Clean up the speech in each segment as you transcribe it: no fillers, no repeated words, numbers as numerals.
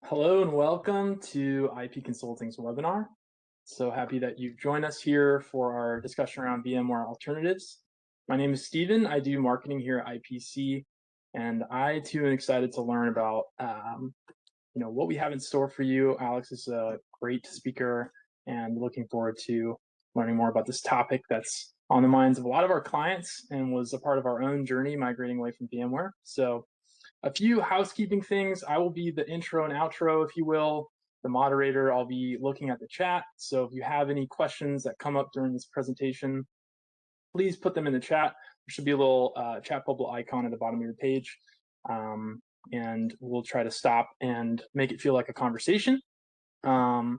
Hello and welcome to IP Consulting's webinar. So happy that you've joined us here for our discussion around VMware alternatives. My name is Steven. I do marketing here at IPC, and I too am excited to learn about what we have in store for you. Alex is a great speaker, and looking forward to learning more about this topic that's on the minds of a lot of our clients and was a part of our own journey migrating away from VMware. So a few housekeeping things. I will be the intro and outro, if you will. The moderator, I'll be looking at the chat. So if you have any questions that come up during this presentation, please put them in the chat. There should be a little chat bubble icon at the bottom of your page. And we'll try to stop and make it feel like a conversation. And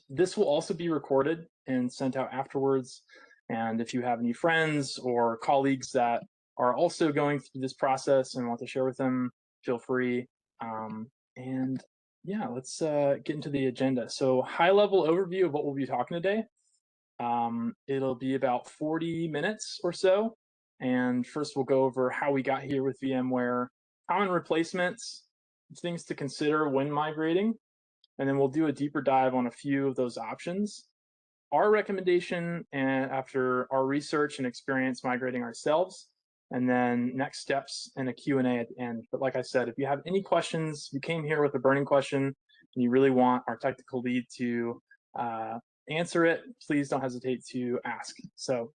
this will also be recorded and sent out afterwards. And if you have any friends or colleagues that are also going through this process and want to share with them, feel free. And yeah, let's get into the agenda. So high-level overview of what we'll be talking today. It'll be about 40 minutes or so. And first we'll go over how we got here with VMware, common replacements, things to consider when migrating, and then we'll do a deeper dive on a few of those options. Our recommendation, and after our research and experience migrating ourselves, and then next steps and a Q&A at the end. But like I said, if you have any questions, you came here with a burning question, and you really want our technical lead to answer it, please don't hesitate to ask. So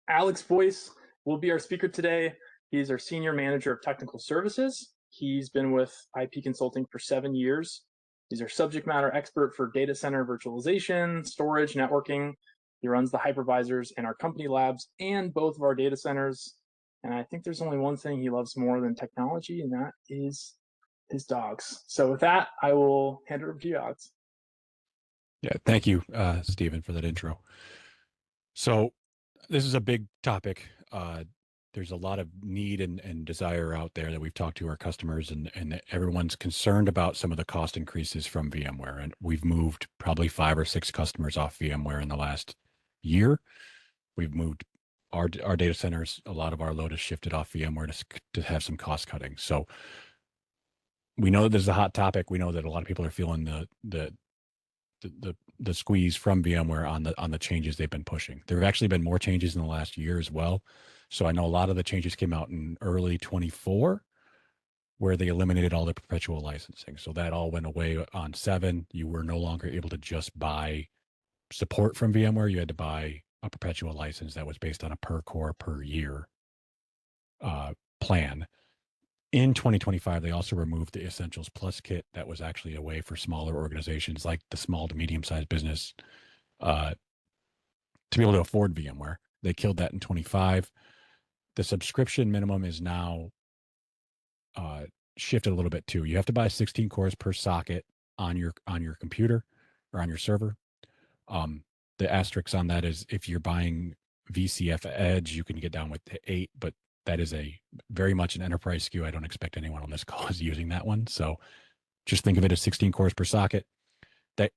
Alex Boyce will be our speaker today. He's our Senior Manager of Technical Services. He's been with IP Consulting for 7 years. He's our subject matter expert for data center virtualization, storage, networking. He runs the hypervisors in our company labs and both of our data centers. And I think there's only one thing he loves more than technology, and that is his dogs. So with that, I will hand it over to you, Alex. Yeah, thank you, Stephen, for that intro. So this is a big topic. There's a lot of need and desire out there that we've talked to our customers, and everyone's concerned about some of the cost increases from VMware. And we've moved probably 5 or 6 customers off VMware in the last year. We've moved our data centers. A lot of our load has shifted off VMware to have some cost cutting. So we know that this is a hot topic. We know that a lot of people are feeling the squeeze from VMware on the changes they've been pushing. There have actually been more changes in the last year as well. So I know a lot of the changes came out in early 24, where they eliminated all the perpetual licensing. So that all went away on 7. You were no longer able to just buy support from VMware. You had to buy a perpetual license that was based on a per core per year plan. In 2025, they also removed the Essentials Plus kit that was actually a way for smaller organizations like the small to medium-sized business to be able to afford VMware. They killed that in 25. The subscription minimum is now shifted a little bit too. You have to buy 16 cores per socket on your computer or on your server. The asterisk on that is if you're buying VCF Edge, you can get down with 8, but that is a very much an enterprise SKU. I don't expect anyone on this call is using that one. So just think of it as 16 cores per socket. That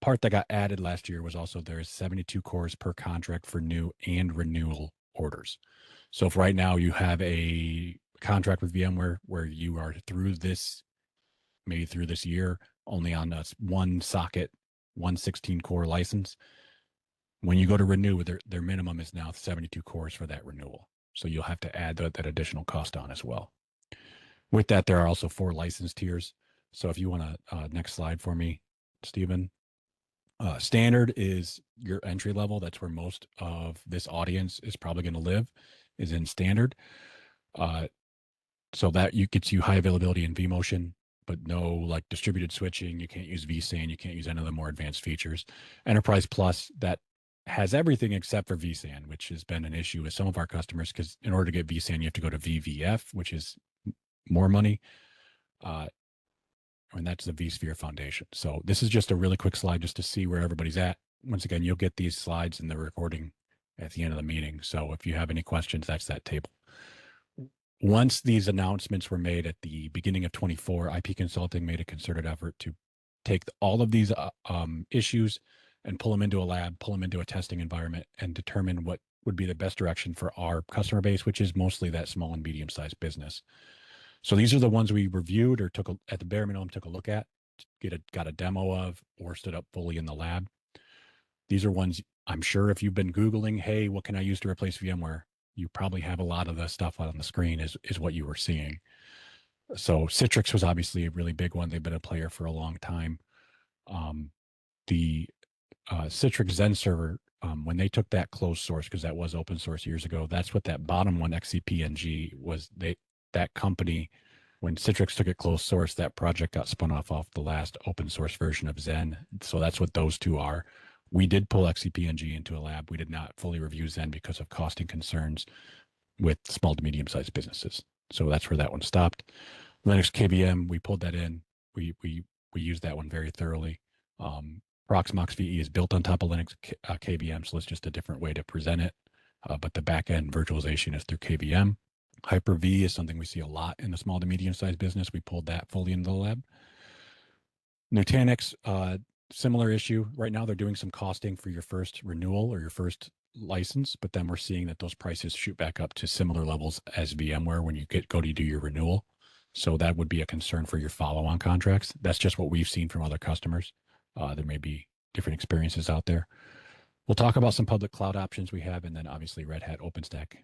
part that got added last year was also there is 72 cores per contract for new and renewal orders. So if right now you have a contract with VMware where you are maybe through this year, only on one socket, 116 core license, when you go to renew, their minimum is now 72 cores for that renewal. So you'll have to add that additional cost on as well. With that, there are also 4 license tiers. So if you want to, next slide for me, Stephen. Standard is your entry level. That's where most of this audience is probably going to live, is in standard. So that gets you high availability in vMotion, but no like distributed switching. You can't use vSAN. You can't use any of the more advanced features. Enterprise Plus, that has everything except for vSAN, which has been an issue with some of our customers because in order to get vSAN, you have to go to VVF, which is more money. And that's the vSphere Foundation. So this is just a really quick slide just to see where everybody's at. Once again, you'll get these slides in the recording at the end of the meeting. So if you have any questions, that's that table. Once these announcements were made at the beginning of 24, IP Consulting made a concerted effort to take all of these issues and pull them into a lab, pull them into a testing environment, and determine what would be the best direction for our customer base, which is mostly that small and medium-sized business. So these are the ones we reviewed or at the bare minimum took a look at, got a demo of, or stood up fully in the lab. These are ones I'm sure if you've been Googling, hey, what can I use to replace VMware? You probably have a lot of the stuff on the screen is what you were seeing. So Citrix was obviously a really big one. They've been a player for a long time. The Citrix Zen server, when they took that closed source, because that was open source years ago, that's what that bottom one, XCPNG, was. That company, when Citrix took it closed source, that project got spun off the last open source version of Zen. So that's what those two are. We did pull XCPNG into a lab. We did not fully review Zen because of costing concerns with small to medium sized businesses. So that's where that one stopped. Linux KVM, we pulled that in. We used that one very thoroughly. Proxmox VE is built on top of Linux KVM, so it's just a different way to present it. But the backend virtualization is through KVM. Hyper-V is something we see a lot in the small to medium-sized business. We pulled that fully into the lab. Nutanix, similar issue. Right now, they're doing some costing for your first renewal or your first license, but then we're seeing that those prices shoot back up to similar levels as VMware when you go to do your renewal. So that would be a concern for your follow-on contracts. That's just what we've seen from other customers. There may be different experiences out there. We'll talk about some public cloud options we have, and then obviously Red Hat OpenStack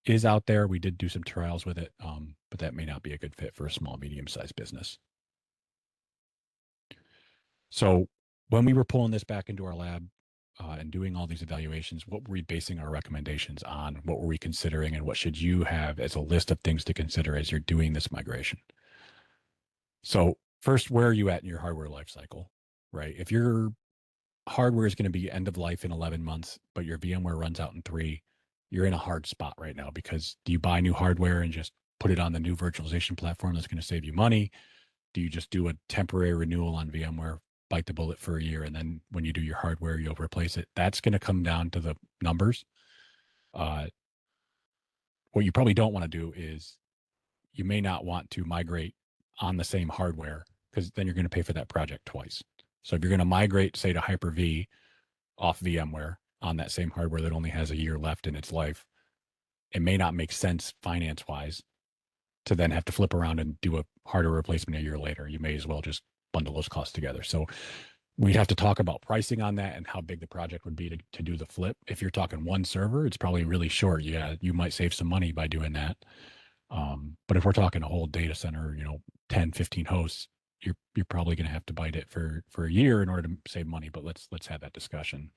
is out there. We did do some trials with it, but that may not be a good fit for a small, medium-sized business. So when we were pulling this back into our lab and doing all these evaluations, what were we basing our recommendations on? What were we considering, and what should you have as a list of things to consider as you're doing this migration? So first, where are you at in your hardware lifecycle, right? If your hardware is going to be end of life in 11 months, but your VMware runs out in 3, you're in a hard spot right now, because do you buy new hardware and just put it on the new virtualization platform that's going to save you money? Do you just do a temporary renewal on VMware, bite the bullet for a year, and then when you do your hardware, you'll replace it? That's going to come down to the numbers. What you probably don't want to do is you may not want to migrate on the same hardware, because then you're going to pay for that project twice. So if you're going to migrate, say, to Hyper-V off VMware on that same hardware that only has a year left in its life, it may not make sense finance-wise to then have to flip around and do a hardware replacement a year later. You may as well just bundle those costs together. So we'd have to talk about pricing on that and how big the project would be to do the flip. If you're talking one server, it's probably really short. Yeah, you might save some money by doing that. But if we're talking a whole data center, 10, 15 hosts, you're probably going to have to bite it for a year in order to save money. But let's have that discussion.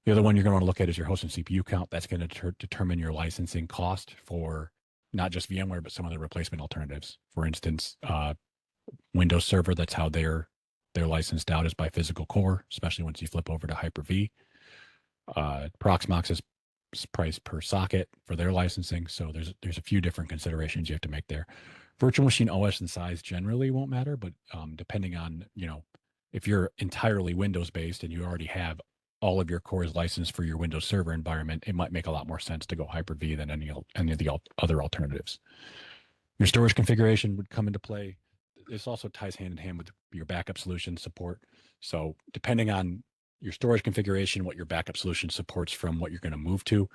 The other one you're going to want to look at is your host and CPU count. That's going to determine your licensing cost for not just VMware, but some of the replacement alternatives. For instance, Windows Server, that's how they're licensed out, is by physical core, especially once you flip over to Hyper-V. Proxmox is priced per socket for their licensing. So there's a few different considerations you have to make there. Virtual machine OS and size generally won't matter, but depending on, if you're entirely Windows based and you already have all of your cores licensed for your Windows Server environment, it might make a lot more sense to go Hyper-V than any of the other alternatives. Your storage configuration would come into play. This also ties hand in hand with your backup solution support. So depending on your storage configuration, what your backup solution supports from what you're going to move to,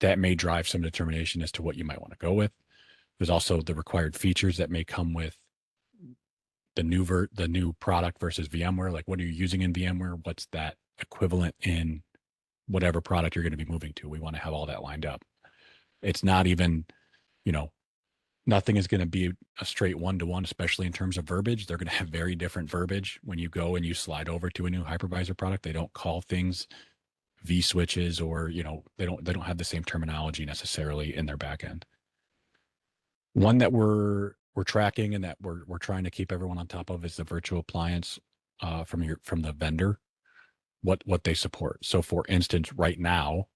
that may drive some determination as to what you might want to go with. There's also the required features that may come with the new product versus VMware. Like, what are you using in VMware? What's that equivalent in whatever product you're going to be moving to? We want to have all that lined up. It's not even, nothing is going to be a straight one-to-one, especially in terms of verbiage. They're going to have very different verbiage when you go and you slide over to a new hypervisor product. They don't call things V switches, or they don't have the same terminology necessarily in their backend. One that we're tracking and that we're trying to keep everyone on top of is the virtual appliance from the vendor, what they support. So for instance, right now,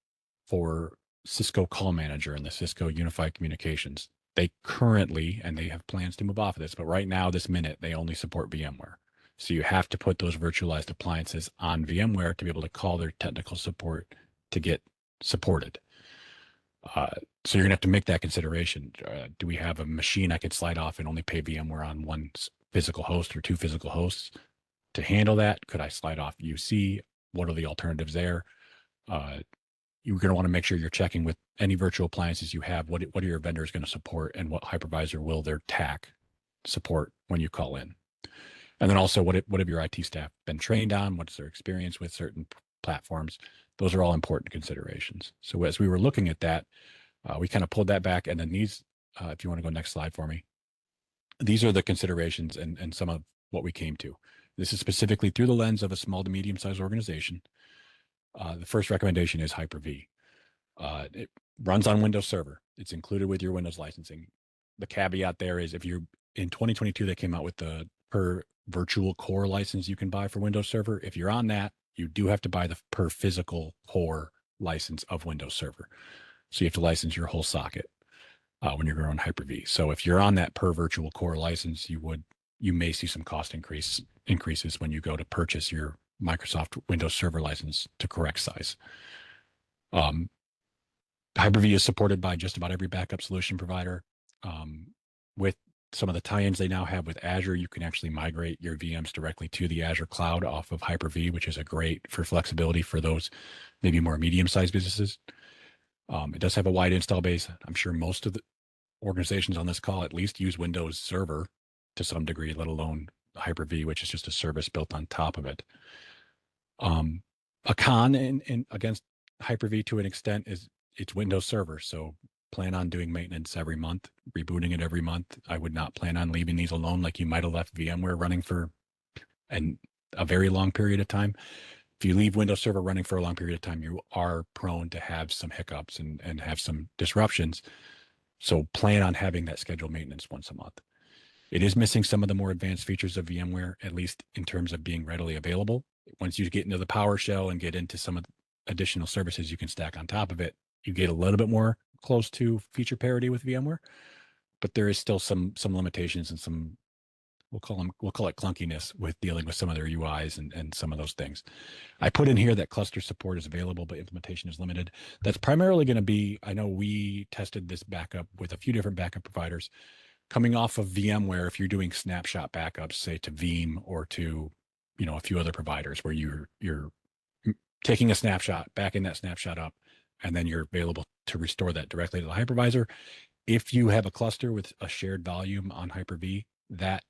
for Cisco Call Manager and the Cisco Unified Communications, they currently, and they have plans to move off of this, but right now, this minute, they only support VMware. So you have to put those virtualized appliances on VMware to be able to call their technical support to get supported. So you're gonna have to make that consideration. Do we have a machine I could slide off and only pay VMware on one physical host or 2 physical hosts to handle that? Could I slide off UC? What are the alternatives there? you're going to want to make sure you're checking with any virtual appliances you have. What are your vendors going to support, and what hypervisor will their TAC support when you call in? And then also, what have your IT staff been trained on? What's their experience with certain platforms? Those are all important considerations. So as we were looking at that, we kind of pulled that back. And then these, if you want to go next slide for me, these are the considerations and some of what we came to. This is specifically through the lens of a small to medium-sized organization. The first recommendation is Hyper-V. It runs on Windows Server. It's included with your Windows licensing. The caveat there is if you're in 2022, they came out with the per virtual core license you can buy for Windows Server. If you're on that, you do have to buy the per physical core license of Windows Server. So you have to license your whole socket when you're on Hyper-V. So if you're on that per virtual core license, you may see some cost increases when you go to purchase your Microsoft Windows Server license to correct size. Hyper-V is supported by just about every backup solution provider. With some of the tie-ins they now have with Azure, you can actually migrate your VMs directly to the Azure cloud off of Hyper-V, which is a great for flexibility for those maybe more medium-sized businesses. It does have a wide install base. I'm sure most of the organizations on this call at least use Windows Server to some degree, let alone Hyper-V, which is just a service built on top of it. A con in against Hyper-V to an extent is it's Windows Server. So plan on doing maintenance every month, rebooting it every month. I would not plan on leaving these alone like you might have left VMware running for a very long period of time. If you leave Windows Server running for a long period of time, you are prone to have some hiccups and have some disruptions. So plan on having that scheduled maintenance once a month. It is missing some of the more advanced features of VMware, at least in terms of being readily available. Once you get into the PowerShell and get into some of the additional services you can stack on top of it, you get a little bit more close to feature parity with VMware, but there is still some limitations and some we'll call it clunkiness with dealing with some of their UIs and some of those things. I put in here that cluster support is available, but implementation is limited. That's primarily going to be, I know we tested this backup with a few different backup providers. Coming off of VMware, if you're doing snapshot backups, say to Veeam or to, a few other providers where you're taking a snapshot, backing that snapshot up, and then you're available to restore that directly to the hypervisor. If you have a cluster with a shared volume on Hyper-V, that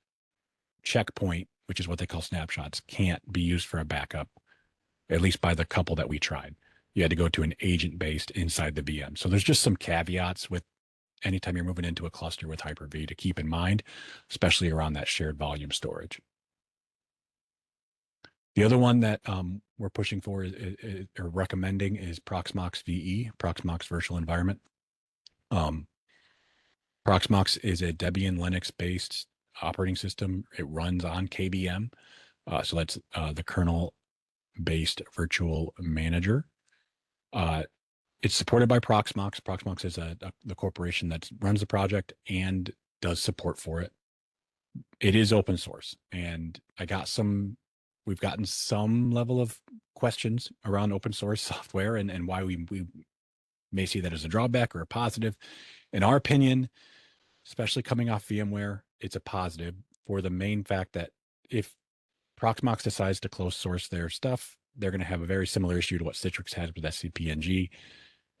checkpoint, which is what they call snapshots, can't be used for a backup, at least by the couple that we tried. You had to go to an agent based inside the VM. So there's just some caveats with anytime you're moving into a cluster with Hyper-V to keep in mind, especially around that shared volume storage. The other one that we're pushing for or recommending is Proxmox VE, Proxmox Virtual Environment. Proxmox is a Debian Linux-based operating system. It runs on KVM. So that's the kernel-based virtual manager. It's supported by Proxmox. Proxmox is the corporation that runs the project and does support for it. It is open source, and we've gotten some level of questions around open source software and why we may see that as a drawback or a positive. In our opinion, especially coming off VMware, it's a positive for the main fact that if Proxmox decides to close source their stuff, they're going to have a very similar issue to what Citrix has with SCPNG,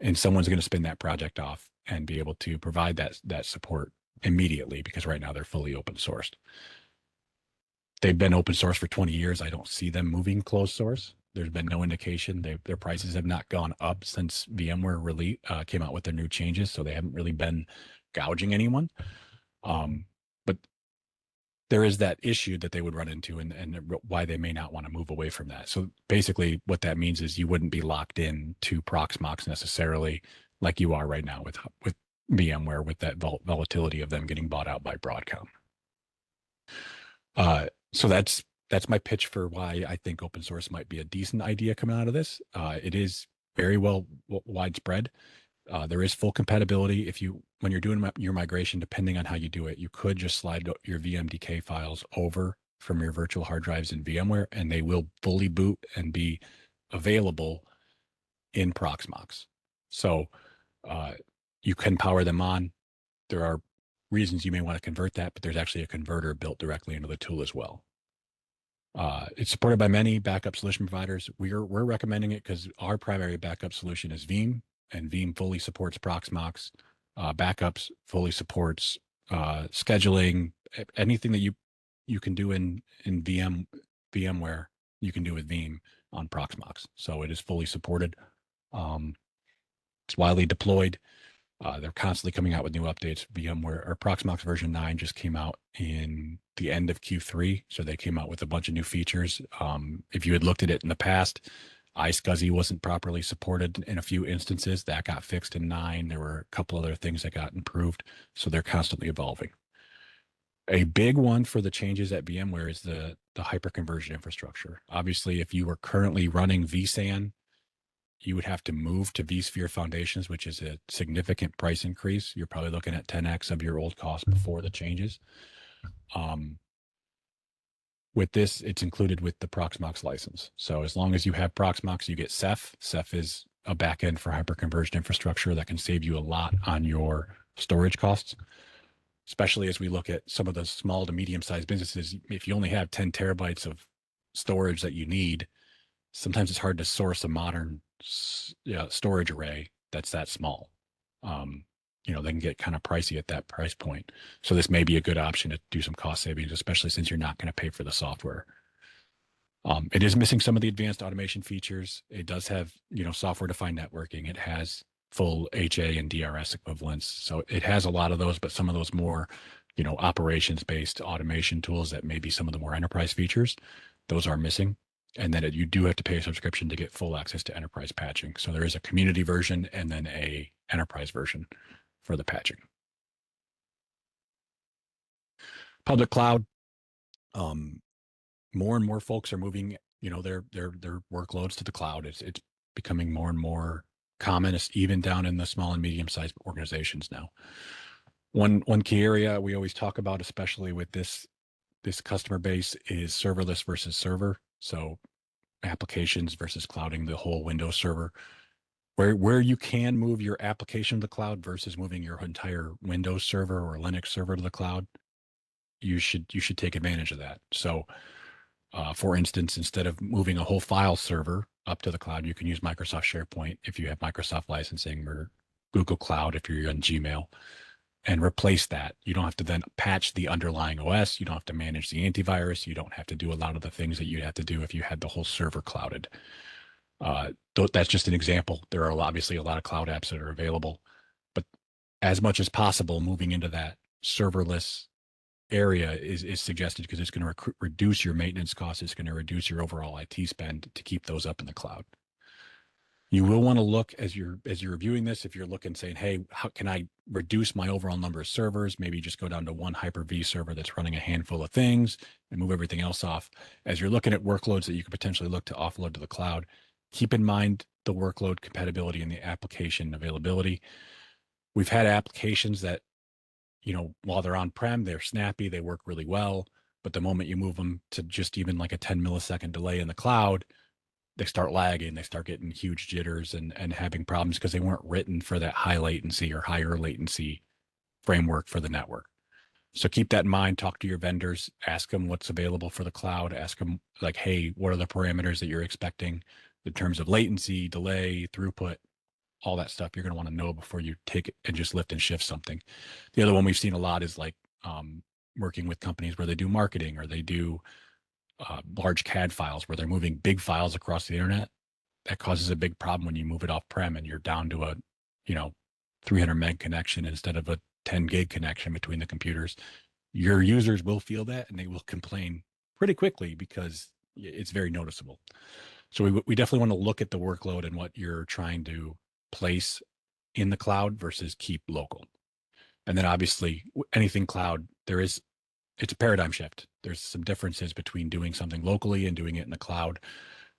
and someone's going to spin that project off and be able to provide that support immediately because right now they're fully open sourced. They've been open source for 20 years. I don't see them moving closed source. There's been no indication. Their prices have not gone up since VMware came out with their new changes, so they haven't really been gouging anyone. But there is that issue that they would run into and why they may not want to move away from that. So basically what that means is you wouldn't be locked in to Proxmox necessarily like you are right now with VMware with that volatility of them getting bought out by Broadcom. So that's my pitch for why I think open source might be a decent idea coming out of this. It is very well widespread. There is full compatibility. When you're doing your migration, depending on how you do it, you could just slide your VMDK files over from your virtual hard drives in VMware, and they will fully boot and be available in Proxmox. So you can power them on. There are reasons you may want to convert that, but there's actually a converter built directly into the tool as well. It's supported by many backup solution providers. We're recommending it because our primary backup solution is Veeam, and Veeam fully supports Proxmox backups, fully supports scheduling, anything that you can do in VMware, you can do with Veeam on Proxmox. So it is fully supported. It's widely deployed. They're constantly coming out with new updates. VMware or Proxmox version 9 just came out in the end of Q3. So they came out with a bunch of new features. If you had looked at it in the past, iSCSI wasn't properly supported in a few instances. That got fixed in 9. There were a couple other things that got improved. So they're constantly evolving. A big one for the changes at VMware is the hyperconverged infrastructure. Obviously, if you were currently running vSAN, you would have to move to vSphere Foundations, which is a significant price increase. You're probably looking at 10x of your old cost before the changes. With this, it's included with the Proxmox license. So as long as you have Proxmox, you get Ceph. Ceph is a backend for hyperconverged infrastructure that can save you a lot on your storage costs, especially as we look at some of the small to medium-sized businesses. If you only have 10 terabytes of storage that you need, sometimes it's hard to source a modern storage array that's that small. They can get kind of pricey at that price point. So this may be a good option to do some cost savings, especially since you're not going to pay for the software. It is missing some of the advanced automation features. It does have, software-defined networking. It has full HA and DRS equivalents. So it has a lot of those, but some of those more, operations-based automation tools that may be some of the more enterprise features, those are missing. And then you do have to pay a subscription to get full access to enterprise patching. So there is a community version and then a enterprise version for the patching. Public cloud, more and more folks are moving, their workloads to the cloud. It's becoming more and more common, even down in the small and medium-sized organizations now. One key area we always talk about, especially with this customer base, is serverless versus server. So applications versus clouding the whole Windows server. Where you can move your application to the cloud versus moving your entire Windows server or Linux server to the cloud, you should take advantage of that. So, for instance, instead of moving a whole file server up to the cloud, you can use Microsoft SharePoint if you have Microsoft licensing, or Google Cloud if you're on Gmail, and replace that. You don't have to then patch the underlying OS. You don't have to manage the antivirus. You don't have to do a lot of the things that you'd have to do if you had the whole server clouded. That's just an example. There are obviously a lot of cloud apps that are available, but as much as possible, moving into that serverless area is suggested because it's going to reduce your maintenance costs. It's going to reduce your overall IT spend to keep those up in the cloud. You will want to look as you're reviewing this, if you're looking saying, hey, how can I reduce my overall number of servers? Maybe just go down to one Hyper-V server that's running a handful of things and move everything else off. As you're looking at workloads that you could potentially look to offload to the cloud, keep in mind the workload compatibility and the application availability. We've had applications that, while they're on-prem, they're snappy, they work really well. But the moment you move them to just even like a 10 millisecond delay in the cloud, they start lagging, they start getting huge jitters and having problems because they weren't written for that high latency or higher latency framework for the network. So keep that in mind, talk to your vendors, ask them what's available for the cloud, ask them like, hey, what are the parameters that you're expecting in terms of latency, delay, throughput, all that stuff you're going to want to know before you take it and just lift and shift something. The other one we've seen a lot is like working with companies where they do marketing or they do large CAD files where they're moving big files across the internet. That causes a big problem when you move it off prem and you're down to a 300 meg connection instead of a 10 gig connection between the computers. Your users will feel that and they will complain pretty quickly because it's very noticeable. So we definitely want to look at the workload and what you're trying to place in the cloud versus keep local. And then obviously anything cloud, it's a paradigm shift. There's some differences between doing something locally and doing it in the cloud.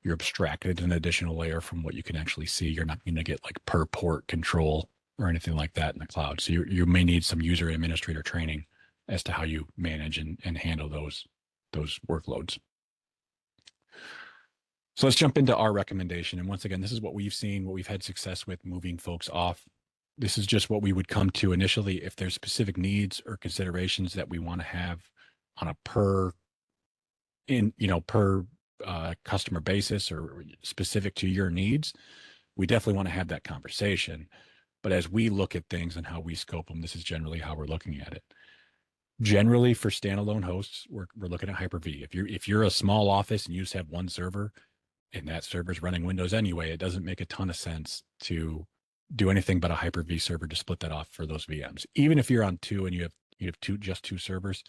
You're abstracted an additional layer from what you can actually see. You're not going to get like per port control or anything like that in the cloud. So you may need some user administrator training as to how you manage and handle those workloads. So let's jump into our recommendation. And once again, this is what we've seen, what we've had success with moving folks off. This is just what we would come to initially. If there's specific needs or considerations that we want to have on a per in, per customer basis or specific to your needs, we definitely want to have that conversation. But as we look at things and how we scope them, this is generally how we're looking at it. Generally, for standalone hosts, we're looking at Hyper-V. If you're a small office and you just have one server and that server's running Windows anyway, it doesn't make a ton of sense to do anything but a Hyper-V server to split that off for those VMs. Even if you're on two and you have just two servers,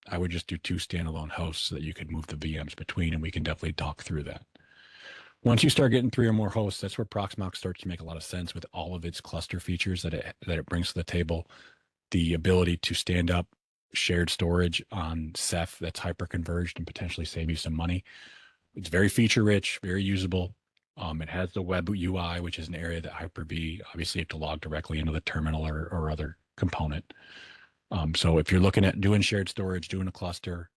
I would just do two standalone hosts so that you could move the VMs between, and we can definitely talk through that. Once you start getting three or more hosts, that's where Proxmox starts to make a lot of sense with all of its cluster features that it brings to the table. The ability to stand up shared storage on Ceph that's hyper-converged and potentially save you some money. It's very feature-rich, very usable. It has the web UI, which is an area that Hyper-V, obviously you have to log directly into the terminal or other component. So if you're looking at doing shared storage, doing a cluster,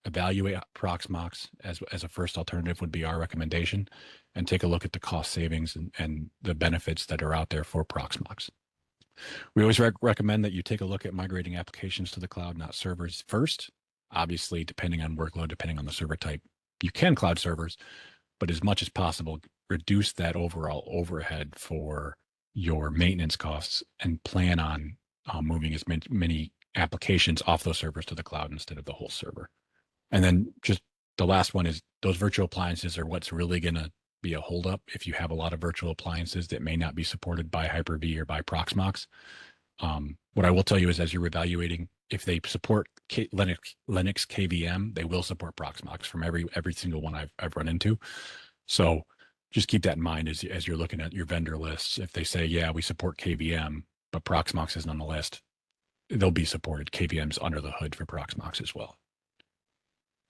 evaluate Proxmox as a first alternative would be our recommendation, and take a look at the cost savings and the benefits that are out there for Proxmox. We always recommend that you take a look at migrating applications to the cloud, not servers first. Obviously, depending on workload, depending on the server type, you can cloud servers, but as much as possible, reduce that overall overhead for your maintenance costs and plan on moving as many applications off those servers to the cloud instead of the whole server. And then just the last one is those virtual appliances are what's really going to be a holdup if you have a lot of virtual appliances that may not be supported by Hyper-V or by Proxmox. What I will tell you is as you're evaluating, if they support Linux KVM, they will support Proxmox from every single one I've run into. So just keep that in mind as you're looking at your vendor lists. If they say, yeah, we support KVM, but Proxmox isn't on the list, they'll be supported. KVM's under the hood for Proxmox as well.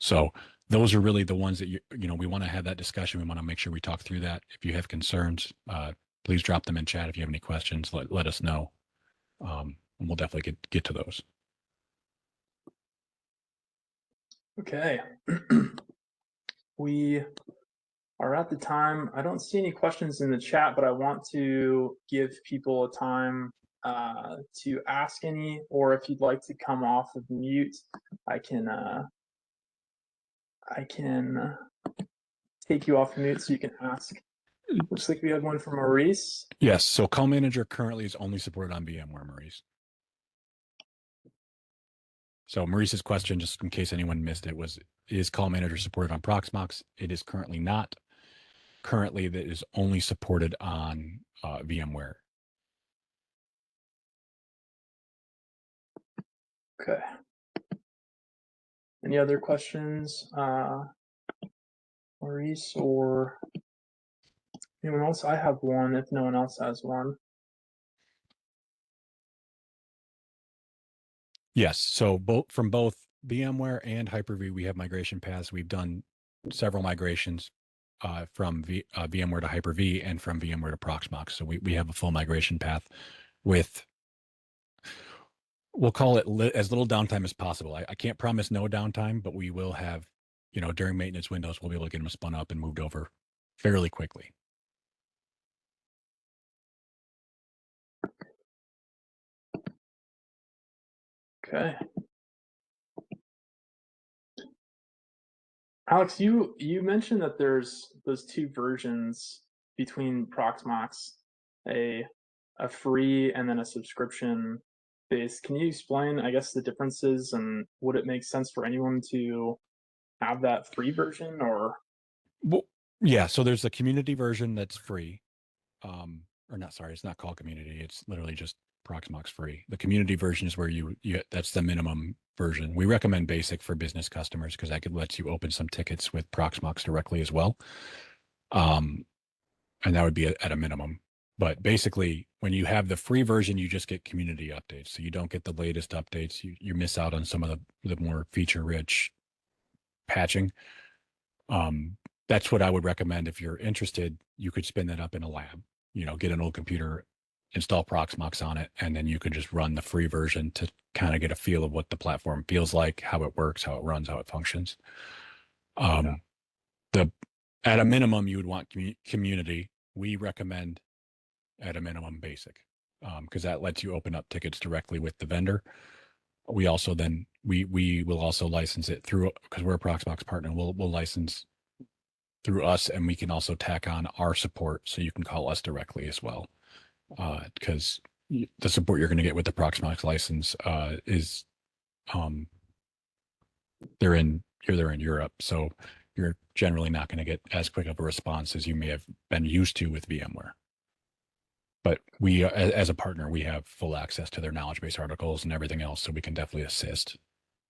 So those are really the ones that we want to have that discussion. We want to make sure we talk through that. If you have concerns, please drop them in chat. If you have any questions, let us know. And we'll definitely get to those. Okay. We are at the time. I don't see any questions in the chat, but I want to give people a time to ask any, or if you'd like to come off of mute, I can take you off mute so you can ask. Looks like we have one from Maurice. Yes. So Call Manager currently is only supported on VMware, Maurice. So Maurice's question, just in case anyone missed it, was, is Call Manager supported on Proxmox? It is currently not. Currently, that is only supported on VMware. Okay. Any other questions, Maurice or anyone else? I have one if no one else has one. Yes. So from both VMware and Hyper-V, we have migration paths. We've done several migrations from VMware to Hyper-V and from VMware to Proxmox. So we have a full migration path with, we'll call it as little downtime as possible. I can't promise no downtime, but we will have, during maintenance windows, we'll be able to get them spun up and moved over fairly quickly. Okay. Alex, you mentioned that there's those two versions between Proxmox, a free and then a subscription base. Can you explain, I guess, the differences and would it make sense for anyone to have that free version or? Well, yeah. So there's the community version that's free. Or not, sorry, it's not called community. It's literally just Proxmox free. The community version is where you that's the minimum version. We recommend basic for business customers because that could let you open some tickets with Proxmox directly as well. And that would be at a minimum. But basically, when you have the free version, you just get community updates. So you don't get the latest updates. You miss out on some of the more feature-rich patching. That's what I would recommend. If you're interested, you could spin that up in a lab, get an old computer, install Proxmox on it, and then you could just run the free version to kind of get a feel of what the platform feels like, how it works, how it runs, how it functions. At a minimum, you would want community. We recommend at a minimum basic because that lets you open up tickets directly with the vendor. we also then we will also license it through, because we're a Proxmox partner. We'll license through us, and we can also tack on our support, so you can call us directly as well. Because the support you're going to get with the Proxmox license is they're in Europe, so you're generally not going to get as quick of a response as you may have been used to with VMware. But we, as a partner, we have full access to their knowledge base articles and everything else, so we can definitely assist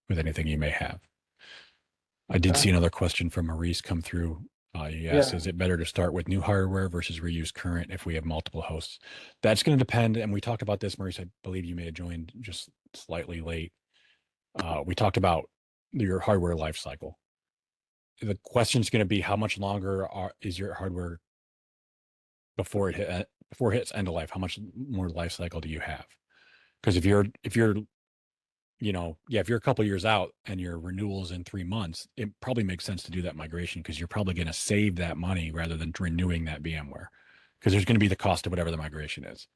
with anything you may have. I did see another question from Maurice come through. He asked, is it better to start with new hardware versus reuse current if we have multiple hosts? That's going to depend. And we talked about this, Maurice. I believe you may have joined just slightly late. We talked about your hardware life cycle. The question is going to be, how much longer is your hardware before it hits end of life? How much more life cycle do you have? Because if you're if you're a couple years out and your renewal is in 3 months, it probably makes sense to do that migration, because you're probably going to save that money rather than renewing that VMware, because there's going to be the cost of whatever the migration is.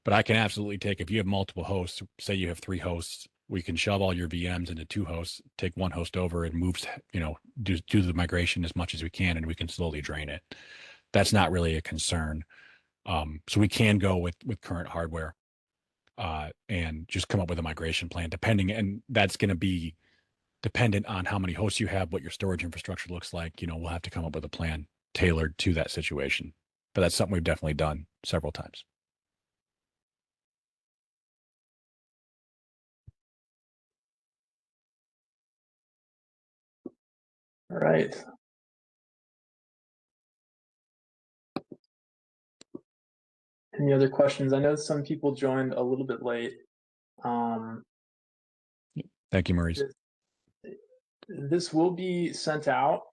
But I can absolutely take, if you have multiple hosts, say you have 3 hosts, we can shove all your VMs into 2 hosts, take 1 host over and move, do the migration as much as we can, and we can slowly drain it. That's not really a concern. So we can go with current hardware. And just come up with a migration plan, and that's going to be dependent on how many hosts you have, what your storage infrastructure looks like. We'll have to come up with a plan tailored to that situation. But that's something we've definitely done several times. All right. Any other questions? I know some people joined a little bit late. Thank you, Maurice. This will be sent out.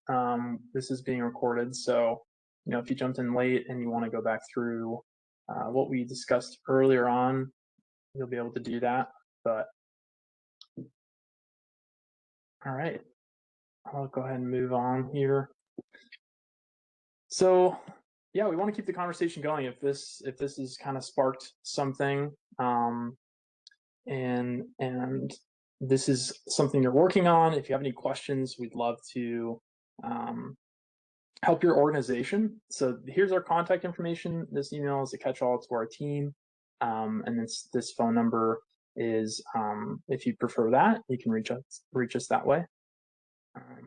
This is being recorded, so if you jumped in late and you want to go back through what we discussed earlier on, you'll be able to do that. But all right, I'll go ahead and move on here. So yeah, we want to keep the conversation going. If this has kind of sparked something, and this is something you're working on, if you have any questions, we'd love to help your organization. So here's our contact information. This email is a catch-all to our team, and this phone number is, if you prefer that, you can reach us that way.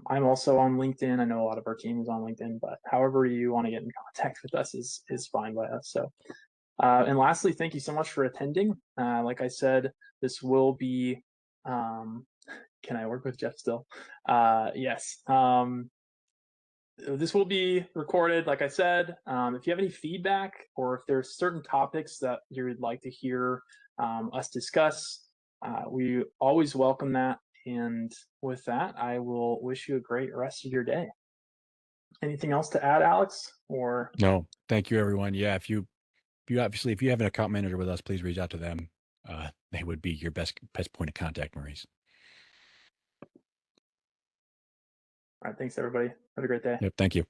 I'm also on LinkedIn. I know a lot of our team is on LinkedIn, but however you want to get in contact with us is fine by us. So, and lastly, thank you so much for attending. Like I said, this will be, can I work with Jeff still? Yes. This will be recorded, like I said. If you have any feedback, or if there's certain topics that you would like to hear us discuss, we always welcome that. And with that, I will wish you a great rest of your day. Anything else to add, Alex? Or no, thank you, everyone. Yeah, if you have an account manager with us, please reach out to them. They would be your best point of contact, Maurice. All right, thanks everybody. Have a great day. Yep, thank you.